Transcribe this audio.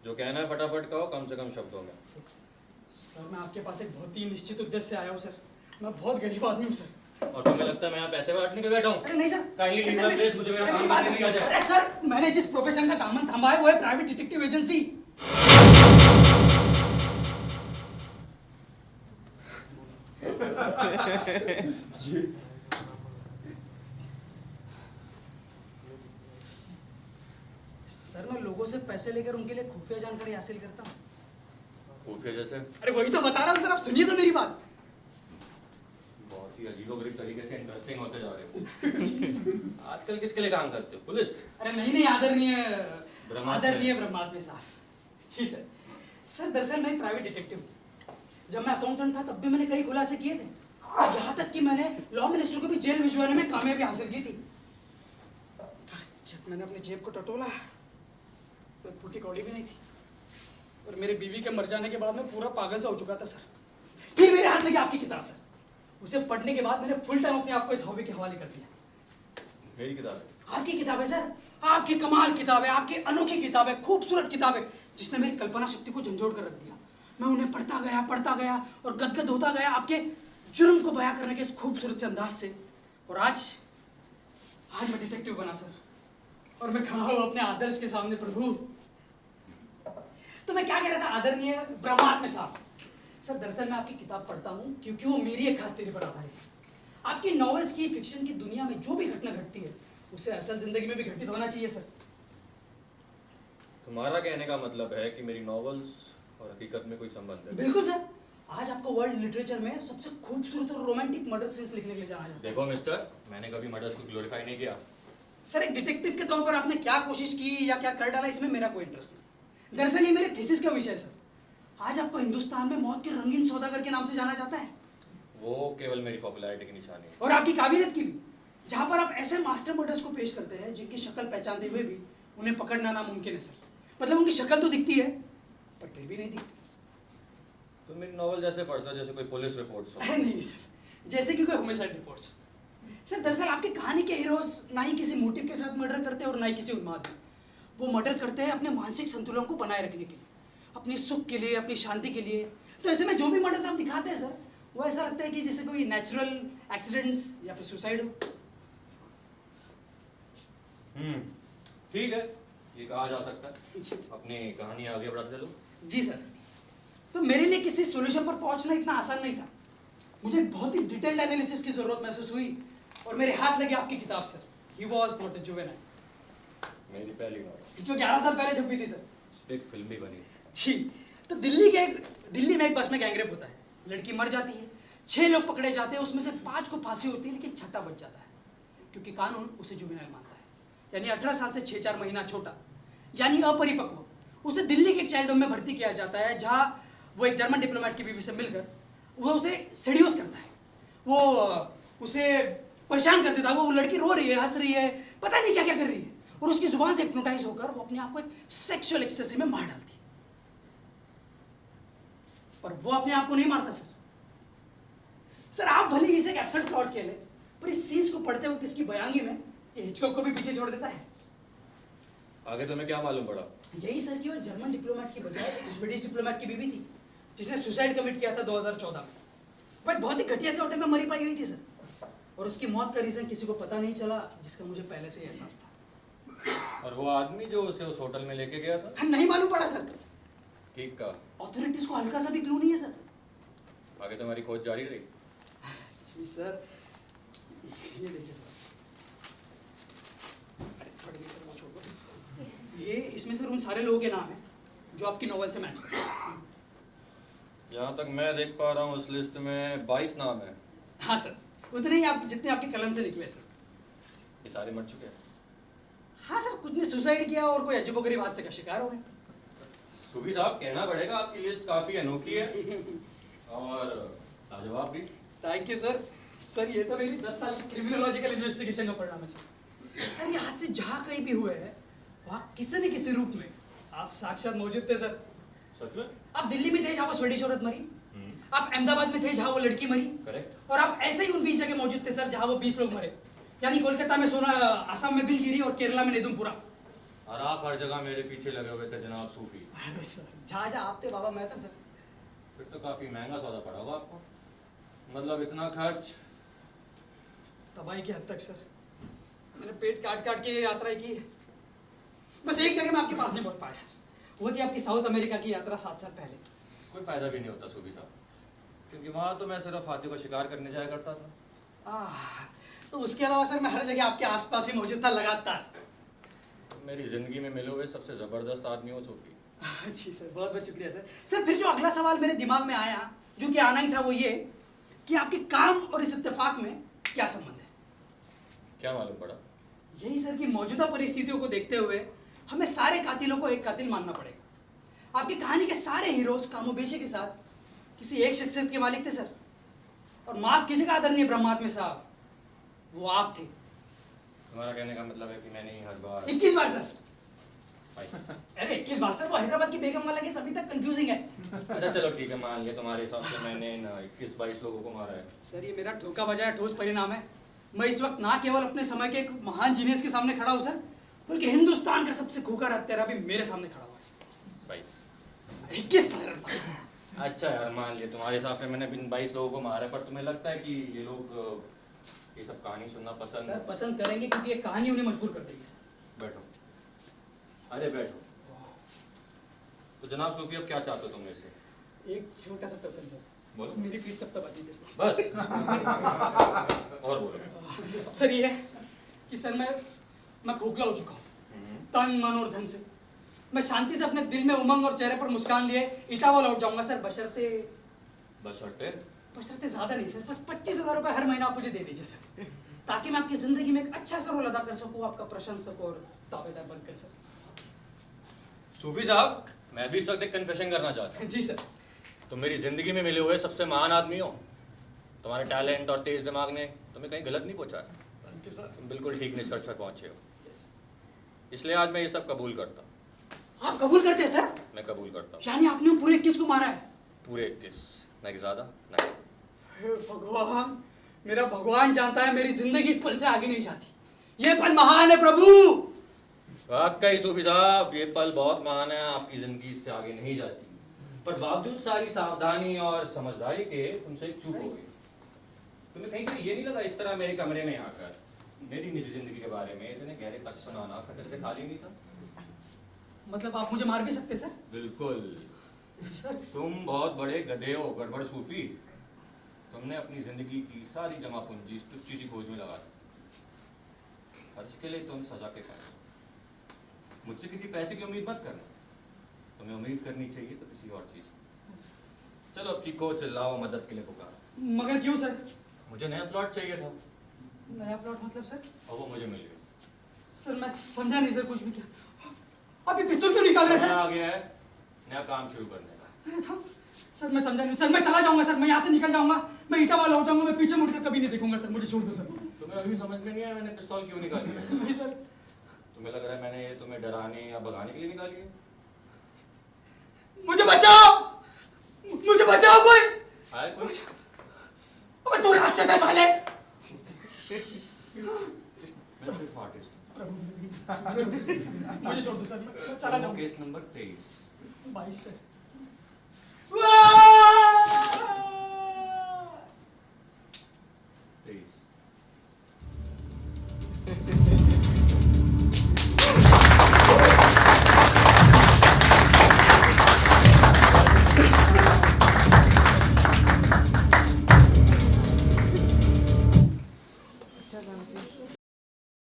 जो कहना है फटाफट कहो, कम से कम शब्दों में। सर मैं आपके पास एक बहुत ही निश्चित उद्देश्य से आया हूँ सर। मैं बहुत गरीब आदमी हूँ सर। और तुम्हें लगता है मैं यहाँ पैसे बांटने के बैठा हूँ? अरे नहीं sir, kindly leave my place, मुझे मेरा काम करने दिया जाए। अरे सर, मैंने जिस प्रोफेशन का दामन थामा है वो है प्राइवेट डिटेक्टिव एजेंसी। सर मैं लोगों से पैसे लेकर उनके लिए खुफिया जानकारी हासिल करता हूँ। खुफिया जैसे? अरे वही तो बता रहा हूँ सर, आप सुनिए तो मेरी बात। बहुत ही अजीबोगरीब तरीके से इंटरेस्टिंग होते जा रहे हो। आजकल किसके लिए काम करते हो? पुलिस? अरे नहीं आदरणीय ब्रह्मात्मा ब्रह्मात्मा साहब। जी सर। सर दरअसल मैं प्राइवेट डिटेक्टिव हूँ। जब मैं अकाउंटेंट था तब भी मैंने कई खुलासे किए थे, यहाँ तक कि मैंने लॉ मिनिस्टर को भी जेल भिजवाने में कामयाबी हासिल की थी। जब मैंने अपनी जेब को टटोला तो एक फूटी कौड़ी भी नहीं थी, और मेरे बीवी के मर जाने के बाद मैं पूरा पागल सा हो चुका था सर। फिर मेरे हाथ में आपकी किताब सर, उसे पढ़ने के बाद मैंने फुल टाइम अपने आप को इस हॉबी के हवाले कर दिया। मेरी किताब है? आपकी किताब है सर, आपकी कमाल किताब है, आपकी अनोखी किताब है, खूबसूरत किताब है, जिसने मेरी कल्पना शक्ति को झंझोड़ कर रख दिया। मैं उन्हें पढ़ता गया और गदगद होता गया आपके जुर्म को बयां करने के इस खूबसूरत से अंदाज से। और आज मैं डिटेक्टिव बना सर, और मैं खड़ा हूं अपने आदर्श के सामने प्रभु। तो मैं क्या कह रहा था आदरणीय ब्रह्मात्मा साहब। सर दरअसल मैं आपकी किताब पढ़ता हूँ क्योंकि वो मेरी एक खास थ्योरी पर आधारित है। आपकी नॉवेल्स की, फिक्शन की दुनिया में जो भी घटना घटती है उसे असल जिंदगी में भी घटित होना चाहिए सर। तुम्हारा कहने का मतलब है कि मेरी नॉवेल्स और हकीकत में कोई संबंध है? बिल्कुल सर। आज आपको वर्ल्ड लिटरेचर में सबसे खूबसूरत और रोमांटिक मर्डर सीन्स लिखने के लिए जाना जाता है। देखो मिस्टर, मैंने कभी मर्डर्स को ग्लोरीफाई नहीं किया। सर एक डिटेक्टिव के तौर पर आपने क्या कोशिश की या क्या कर डाला इसमें मेरा कोई इंटरेस्ट नहीं। दरअसल ये मेरे थीसिस का विषय है सर। आज आपको हिंदुस्तान में मौत के रंगीन सौदागर के नाम से जाना जाता है। वो केवल मेरी पॉपुलैरिटी की निशानी है। और आपकी काबिलियत की भी, जहां पर आप ऐसे मास्टर मर्डर्स को पेश करते हैं जिनकी शक्ल पहचानते हुए भी उन्हें पकड़ना नामुमकिन है सर। मतलब उनकी शक्ल तो दिखती है पर फिर भी नहीं दिखती। तुम मेरी नॉवल जैसे पढ़ते हो जैसे कोई पुलिस रिपोर्ट हो। नहीं सर, जैसे कि कोई होमिसाइड रिपोर्ट्स। सर दरअसल आपकी कहानी के हीरोज ना ही किसी मोटिव के साथ मर्डर करते हैं और ना ही किसी उन्माद में। वो मर्डर करते हैं अपने मानसिक संतुलन को बनाए रखने के लिए, अपनी सुख के लिए, अपनी शांति के लिए। तो ऐसे में जो भी मर्डर्स आप दिखाते हैं सर, वो ऐसा लगता है कि जैसे कोई नेचुरल एक्सीडेंट्स या फिर सुसाइड हो। ठीक है, ये कहा जा सकता है। अपनी कहानी आगे बढ़ाते चलो। जी सर। तो मेरे लिए किसी सॉल्यूशन पर पहुंचना इतना आसान नहीं था। मुझे बहुत ही डिटेल्ड एनालिसिस की जरूरत महसूस हुई और मेरे हाथ लगी आपकी किताब sir, he was not a juvenile. मेरी पहली नॉवल जो 11 साल पहले छपी थी सर। एक फिल्म भी बनी थी। जी। तो दिल्ली में एक बस में गैंगरेप होता है, लड़की मर जाती है, 6 लोग पकड़े जाते हैं, उसमें से 5 को फांसी होती है लेकिन 6ठा बच जाता है क्योंकि कानून उसे जुवेनाइल मानता है। यानी 18 साल से 6-4 महीना छोटा, यानी अपरिपक्व। उसे दिल्ली के एक चाइल्ड होम में भर्ती किया जाता है जहाँ वो एक जर्मन डिप्लोमेट की बीवी से मिलकर वो उसे सेड्यूस करता है। वो उसे परेशान कर देता है। वो लड़की रो रही है, हंस रही है, पता नहीं क्या क्या कर रही है, और उसकी जुबान से हिप्नोटाइज होकर वो अपने आप को एक सेक्सुअल एक्सटेसी में मार डालती है। पर वो अपने आप को नहीं मारता सर। सर आप भले ही इसे एक एब्सर्ड प्लॉट कह लें, पर इस सीन्स को पढ़ते हुए किसकी बयानी में ये हिचकॉक को भी पीछे छोड़ देता है। आगे तुम्हें क्या मालूम पड़ा? यही सर कि वो जर्मन डिप्लोमेट की बजाय एक स्वीडिश डिप्लोमेट की बीवी थी जिसने सुसाइड कमिट किया था 2014 में। वो एक बहुत ही घटिया से होटल में मरी पाई गई थी सर, और उसकी मौत का रीजन किसी को पता नहीं चला, जिसका मुझे पहले से ही एहसास था। और वो आदमी जो उसे उस होटल में लेके गया था? नहीं मालूम पड़ा सर। ठीक का। ऑथोरिटीज को हल्का सा भी क्लू नहीं है सर। आगे तुम्हारी खोज जारी रही? जी सर, ये देखिए सर। अरे थोड़ी देर सर वो छोड़ दो। ये इसमें सर उन सारे लोगों के नाम हैं जो आपकी नॉवेल से मैच करते हैं। जहाँ तक मैं देख पा रहा हूँ उस लिस्ट में 22 नाम है। हाँ सर, उतने ही आप जितने आपके कलम से निकले सर। ये सारे मर चुके हैं? हाँ सर, कुछ ने सुसाइड किया और कोई अजीबोगरीब हादसे का शिकार हो गए। सुबी साहब, कहना पड़ेगा आपकी लिस्ट काफी अनोखी है और लाजवाब भी। Thank you sir. सर ये तो मेरी 10 साल की क्रिमिनोलॉजिकल इन्वेस्टिगेशन का परिणाम है सर। सर ये हादसे जहाँ कहीं भी हुए हैं वहाँ किसी न किसी रूप में आप साक्षात मौजूद थे सर। सच में? आप दिल्ली में थे जहाँ वो स्वीडिश औरत मरी, आप अहमदाबाद में थे जहाँ वो लड़की मरी, करेक्ट। और आप ऐसे ही उन 20 जगह मौजूद थे सर जहाँ वो 20 लोग मरे। यानी कोलकाता में सोना, आसाम में बिलगिरी और केरला में नेदुमपुरा। और आप हर जगह मेरे पीछे लगे हुए थे जनाब सूफी। अरे सर जहाँ आप थे बाबा मैं था सर। फिर तो काफी महंगा सौदा पड़ा होगा आपको, मतलब इतना खर्च। तबाही की हद तक सर, मैंने पेट काट काट के ये यात्रा की है। बस एक जगह मैं आपके पास नहीं पहुंच पाया सर, वो थी आपकी साउथ अमेरिका की यात्रा 7 साल पहले। कोई फायदा भी नहीं होता सूफी साहब, क्योंकि वहां तो मैं सिर्फ हाथी को शिकार करने जाया करता था। तो उसके अलावा सर मैं हर जगह आपके आसपास ही मौजूद था लगातार। मेरी जिंदगी में मिले हुए सबसे जबरदस्त आदमी हो सूफी। जी सर, बहुत बहुत शुक्रिया सर। सर फिर जो अगला सवाल मेरे दिमाग में आया, जो कि आना ही था, वो ये कि आपके काम और इस इत्तेफाक में क्या संबंध है? क्या मालूम पड़ा? यही सर कि मौजूदा परिस्थितियों को देखते हुए हमें सारे कातिलों को एक कातिल मानना पड़ेगा। आपकी कहानी के सारे हीरोज कामोबेशी के साथ किसी एक शख्सियत के मालिक थे सर, और माफ कीजिएगा आदरणीय ब्रह्मात्मा साहब, वो आप थे। तुम्हारा कहने का मतलब है कि मैंने ही हर बार 21 बार सर। भाई, अरे 21 बार सर, वो हैदराबाद की बेगम वाला केस अभी तक कंफ्यूजिंग है। अच्छा चलो ठीक है, मान लिया तुम्हारे हिसाब से मैंने 21-22 लोगों को मारा है। सर ये मेरा ठोका बजाया ठोस परिणाम है। मैं इस वक्त ना केवल अपने समय के एक महान जीनियस के सामने खड़ा हूँ सर, बल्कि हिंदुस्तान का सबसे खूंखार हत्यारा भी मेरे सामने खड़ा हुआ है सर। 21 सर। अच्छा यार, मान लिया तुम्हारे हिसाब से मैंने 22 लोगों को मारा है, पर तुम्हें लगता है कि ये लोग ये सब कहानी सुनना पसंद सर पसंद करेंगे क्योंकि ये कहानी उन्हें मजबूर कर देगी सर। बैठो, अरे बैठो। तो जनाब सूफी, अब क्या चाहते हो तुम मेरे से? एक छोटा सा प्रश्न सर, बोलो। मेरी पीठ तब तक आती है सर। बस और बोलो। सर ये है कि सर मैं खोखला हो चुका हूँ तन मन और धन से। मैं शांति से अपने दिल में उमंग और चेहरे पर मुस्कान लिए इटावा लौट जाऊंगा सर, बशर्ते ज्यादा नहीं सर, बस 25,000 रुपए हर महीना आप मुझे दे दीजिए सर, ताकि मैं आपकी जिंदगी में एक अच्छा सा रोल अदा कर सकूं, आपका प्रशंसक और दावेदार बनकर सर। सूफी साहब, मैं भी इस वक्त एक कन्फेशन करना चाहता हूँ। जी सर। तुम मेरी जिंदगी में मिले हुए सबसे महान आदमी हो। तुम्हारे टैलेंट और तेज दिमाग ने तुम्हें कहीं गलत नहीं पहुंचा है। Thank you sir. तुम बिल्कुल ठीक निष्कर्ष पर पहुंचे हो, यस। इसलिए आज मैं ये सब कबूल करता हूँ। आप कबूल करते हैं सर? मैं कबूल करता हूँ। यानी आपने पूरे 21 को मारा है? पूरे 21, ना कि ज्यादा ना कम। हे भगवान, मेरा भगवान जानता है मेरी जिंदगी इस पल से आगे नहीं जाती। ये पल महान है प्रभु। वाकई सूफी साहब, ये पल बहुत महान है, आपकी जिंदगी इससे आगे नहीं जाती, पर बावजूद सारी सावधानी और समझदारी के तुमसे एक चूक हो गई। तुम्हें कहीं से ये नहीं लगा इस तरह मेरे कमरे में आकर मेरी निजी जिंदगी के बारे में इतने गहरे तक सुनाना खतरे से खाली नहीं था? मतलब आप मुझे मार भी सकते सर? बिल्कुल सर। तुम बहुत बड़े गधे हो गड़बड़ सूफी। तुमने अपनी जिंदगी की सारी जमा पूंजी इस तुच्छ चीज की खोज में लगा दी, और इसके लिए तुम सजा के पाए। मुझसे किसी पैसे की उम्मीद मत करना, तुम्हें उम्मीद करनी चाहिए तो किसी और चीज। चलो अब चीखो चिल्लाओ, मदद के लिए पुकारो। मगर क्यों सर? मुझे नया प्लॉट चाहिए था, नया प्लॉट मतलब सर? और वो मुझे मिल गया। सर मैं समझा नहीं सर कुछ भी। क्या आप ये पिस्तौल क्यों निकाल रहे हैं सर? आ गया है नया काम शुरू करने का। सर मैं समझा नहीं सर, मैं चला जाऊंगा सर, मैं यहाँ से निकल जाऊंगा, मैं ईटा वाला हो जाऊंगा, मैं पीछे मुड़कर कभी नहीं देखूंगा सर, मुझे छोड़ दो सर। तुम्हें अभी समझ में नहीं आया मैंने पिस्तौल क्यों निकाली है? नहीं सर। तुम्हें लग रहा है मैंने ये तुम्हें डराने या भगाने के लिए निकाली है? मुझे बचाओ, मुझे बचाओ कोई। आए कोई? अबे तू रास्ते से साले। मैं सिर्फ आर्टिस्ट मुझे छोड़ दो सर, मैं चला जाऊंगा। Case number 23। 22 सर। 23